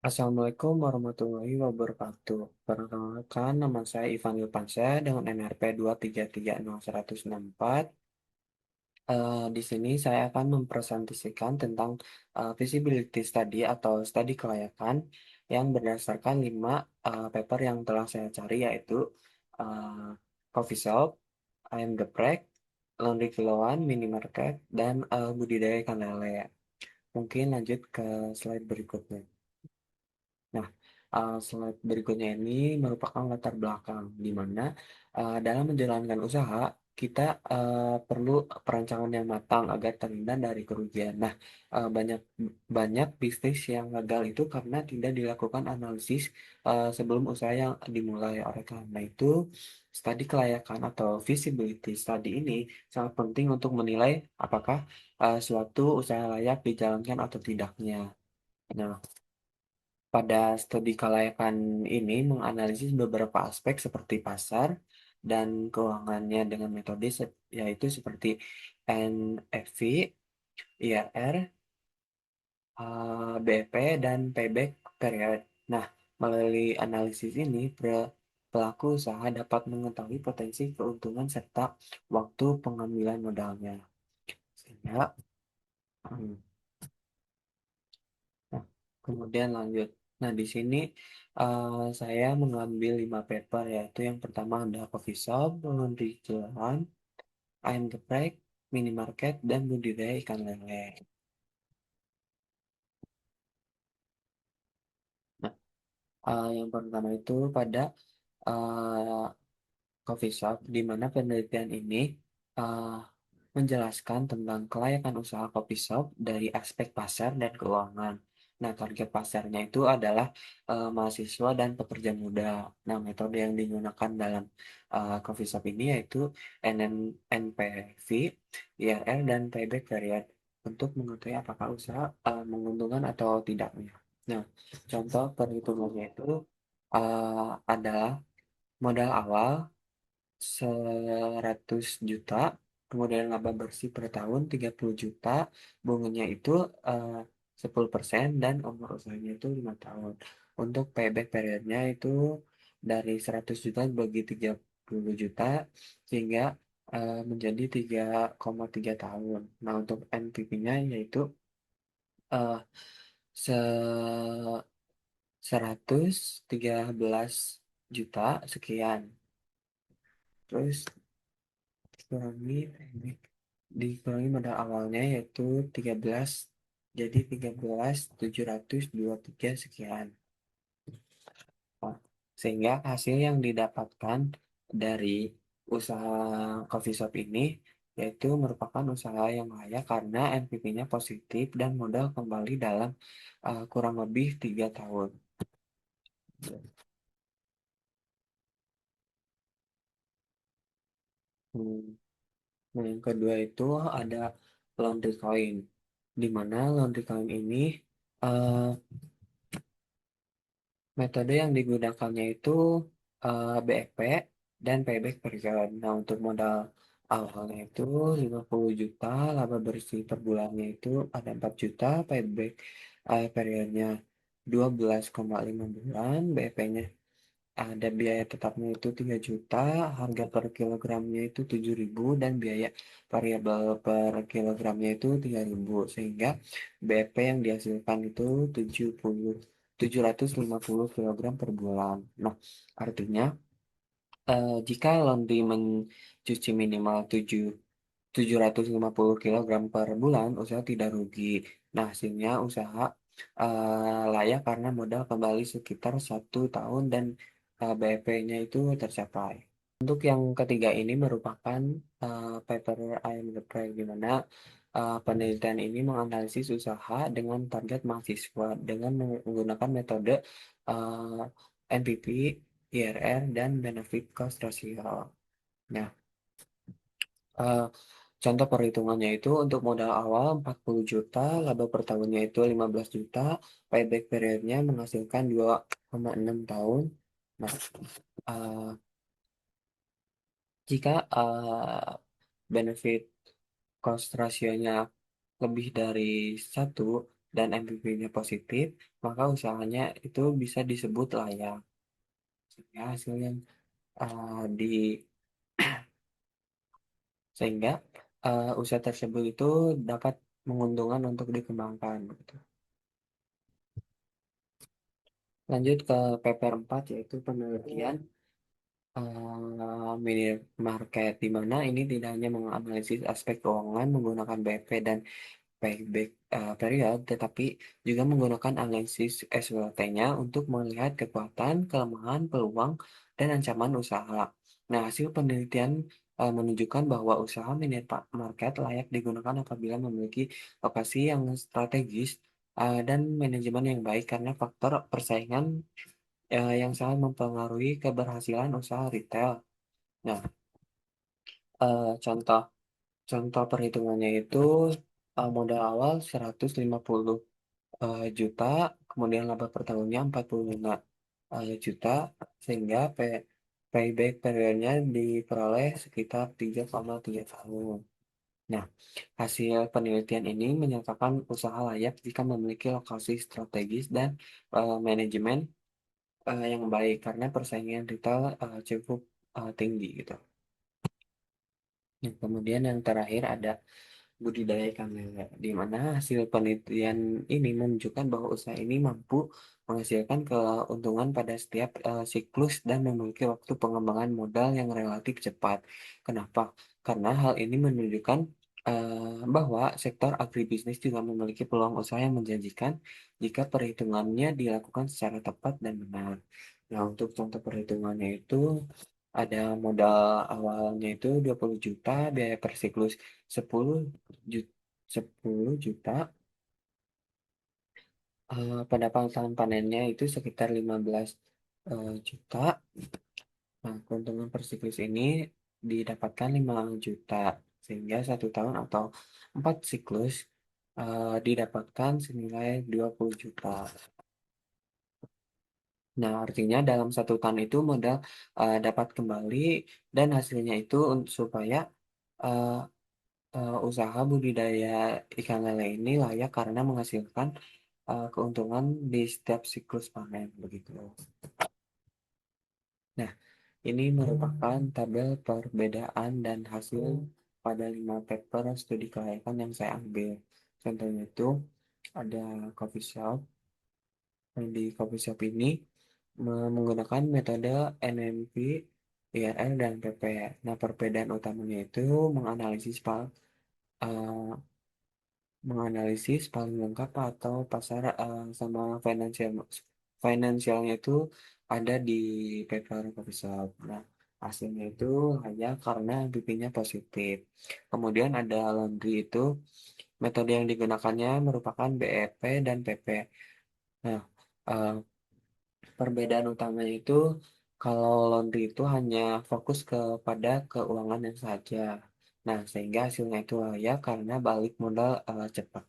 Assalamualaikum warahmatullahi wabarakatuh. Perkenalkan, nama saya Ivan Ilpansyah dengan NRP 2330164. Di sini saya akan mempresentasikan tentang feasibility study atau studi kelayakan yang berdasarkan 5 paper yang telah saya cari, yaitu uh, coffee shop, ayam geprek, laundry kiloan, minimarket, dan budidaya ikan lele. Mungkin lanjut ke slide berikutnya. Nah, slide berikutnya ini merupakan latar belakang di mana dalam menjalankan usaha kita perlu perencanaan yang matang agar terhindar dari kerugian. Nah, banyak banyak bisnis yang gagal itu karena tidak dilakukan analisis sebelum usaha yang dimulai. Oleh karena itu, studi kelayakan atau feasibility study ini sangat penting untuk menilai apakah suatu usaha layak dijalankan atau tidaknya. Nah, pada studi kelayakan ini menganalisis beberapa aspek seperti pasar dan keuangannya dengan metode yaitu seperti NFV, IRR, BP, dan payback period. Nah, melalui analisis ini, pelaku usaha dapat mengetahui potensi keuntungan serta waktu pengambilan modalnya. Sehingga, hmm, Nah, kemudian lanjut. Nah, di sini saya mengambil 5 paper, yaitu yang pertama ada coffee shop, laundry kiloan, ayam geprek, minimarket, dan budidaya ikan lele. Nah, yang pertama itu pada uh, coffee shop, di mana penelitian ini uh, menjelaskan tentang kelayakan usaha kopi shop dari aspek pasar dan keuangan. Nah, target pasarnya itu adalah mahasiswa dan pekerja muda. Nah, metode yang digunakan dalam coffee shop ini yaitu NPV, IRR, dan payback period untuk mengetahui apakah usaha menguntungkan atau tidaknya. Nah, contoh perhitungannya itu adalah modal awal 100 juta, kemudian laba bersih per tahun 30 juta, bunganya itu eh, 10% dan umur usahanya itu 5 tahun. Untuk payback periodnya itu dari 100 juta bagi 30 juta sehingga menjadi 3,3 tahun. Nah, untuk NPV-nya yaitu eh, se 113 juta sekian. Terus dikurangi dikurangi modal awalnya yaitu 13, jadi 13.723 sekian. Oh, sehingga hasil yang didapatkan dari usaha coffee shop ini yaitu merupakan usaha yang layak karena NPV-nya positif dan modal kembali dalam kurang lebih 3 tahun. Hmm. Nah, yang kedua itu ada laundry coin, di mana laundry coin ini eh, metode yang digunakannya itu BFP dan payback period. Nah, untuk modal awalnya itu 50 juta, laba bersih per bulannya itu ada 4 juta, payback periodnya 12,5 bulan, BFP-nya ada biaya tetapnya itu 3 juta, harga per kilogramnya itu 7.000 dan biaya variabel per kilogramnya itu 3.000 sehingga BP yang dihasilkan itu 750 kilogram per bulan. Nah, artinya jika laundry mencuci minimal 750 kilogram per bulan, usaha tidak rugi. Nah, hasilnya usaha layak karena modal kembali sekitar 1 tahun dan BP-nya itu tercapai. Untuk yang ketiga ini merupakan paper ayam geprek, di mana penelitian ini menganalisis usaha dengan target mahasiswa dengan menggunakan metode uh, NPV, IRR, dan benefit cost ratio. Nah, eh, contoh perhitungannya itu untuk modal awal 40 juta, laba per tahunnya itu 15 juta, payback periodnya menghasilkan 2,6 tahun. Nah, eh, jika benefit cost rasionya lebih dari 1, dan NPV-nya positif, maka usahanya itu bisa disebut layak. Sehingga hasil yang eh, di sehingga usaha tersebut itu dapat menguntungkan untuk dikembangkan gitu. Lanjut ke PPR 4 yaitu penelitian mini market, di mana ini tidak hanya menganalisis aspek keuangan menggunakan BP dan payback period, tetapi juga menggunakan analisis SWOT-nya untuk melihat kekuatan, kelemahan, peluang, dan ancaman usaha. Nah, hasil penelitian menunjukkan bahwa usaha mini market layak digunakan apabila memiliki lokasi yang strategis dan manajemen yang baik karena faktor persaingan yang sangat mempengaruhi keberhasilan usaha retail. Nah, contoh contoh perhitungannya itu modal awal 150 juta, kemudian laba per tahunnya 45 juta, sehingga payback periodnya diperoleh sekitar 3,3 tahun. Nah, hasil penelitian ini menyatakan usaha layak jika memiliki lokasi strategis dan manajemen yang baik karena persaingan retail cukup tinggi gitu. Nah, kemudian yang terakhir ada budidaya ikan lele, di mana hasil penelitian ini menunjukkan bahwa usaha ini mampu menghasilkan keuntungan pada setiap siklus dan memiliki waktu pengembangan modal yang relatif cepat. Kenapa? Karena hal ini menunjukkan bahwa sektor agribisnis juga memiliki peluang usaha yang menjanjikan jika perhitungannya dilakukan secara tepat dan benar. Nah, untuk contoh perhitungannya itu ada modal awalnya itu 20 juta, biaya per siklus 10 juta, 10 juta, pendapatan panennya itu sekitar 15 juta. Nah, keuntungan per siklus ini didapatkan 5 juta, sehingga 1 tahun atau 4 siklus didapatkan senilai 20 juta. Nah, artinya dalam 1 tahun itu modal dapat kembali dan hasilnya itu supaya eh, usaha budidaya ikan lele ini layak karena menghasilkan keuntungan di setiap siklus panen begitu. Nah, ini merupakan tabel perbedaan dan hasil pada 5 paper studi kelayakan yang saya ambil. Contohnya itu ada coffee shop. Yang di coffee shop ini menggunakan metode NMP, IRL, dan PP. Nah, perbedaan utamanya itu menganalisis eh, menganalisis paling lengkap atau pasar sama finansialnya itu ada di paper coffee shop. Nah, hasilnya itu hanya karena BP-nya positif. Kemudian ada laundry itu metode yang digunakannya merupakan BEP dan PP. Nah, eh, perbedaan utamanya itu kalau laundry itu hanya fokus kepada keuangan yang saja. Nah, sehingga hasilnya itu layak karena balik modal cepat.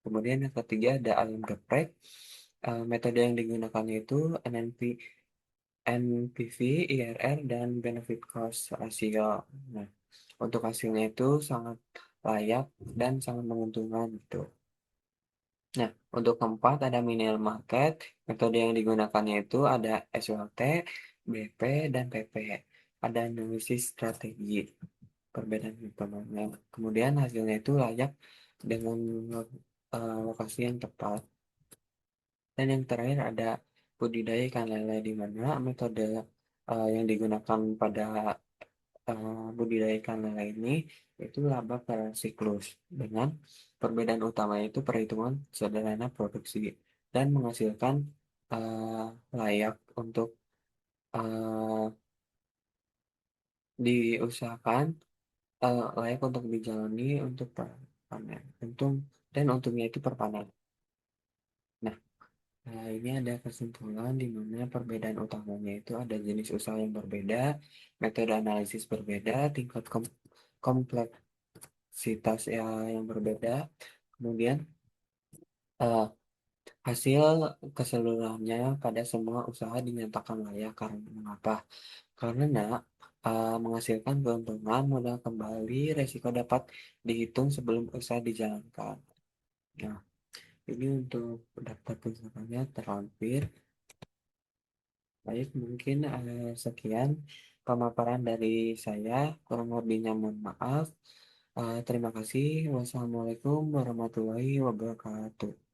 Kemudian yang ketiga ada ayam geprek. Metode yang digunakan itu NNP, NPV, IRR, dan benefit cost ratio. Nah, untuk hasilnya itu sangat layak dan sangat menguntungkan gitu. Nah, untuk keempat ada minimal market. Metode yang digunakannya itu ada SWOT, BP, dan PP. Ada analisis strategi perbedaan utamanya. Kemudian hasilnya itu layak dengan lokasi yang tepat. Dan yang terakhir ada budidaya ikan lele, di mana metode yang digunakan pada budidaya ikan lele ini itu laba per siklus dengan perbedaan utamanya itu perhitungan sederhana produksi dan menghasilkan eh, layak untuk eh, diusahakan, layak untuk dijalani untuk panen untung, dan untungnya itu per panen. Nah, ini ada kesimpulan di mana perbedaan utamanya itu ada jenis usaha yang berbeda, metode analisis berbeda, tingkat kompleksitas yang berbeda, kemudian eh, hasil keseluruhannya pada semua usaha dinyatakan layak karena mengapa? Karena menghasilkan keuntungan modal kembali, resiko dapat dihitung sebelum usaha dijalankan. Nah, Ini untuk daftar pusakanya terlampir. Baik, mungkin sekian pemaparan dari saya. Kurang lebihnya mohon maaf. Terima kasih. Wassalamualaikum warahmatullahi wabarakatuh.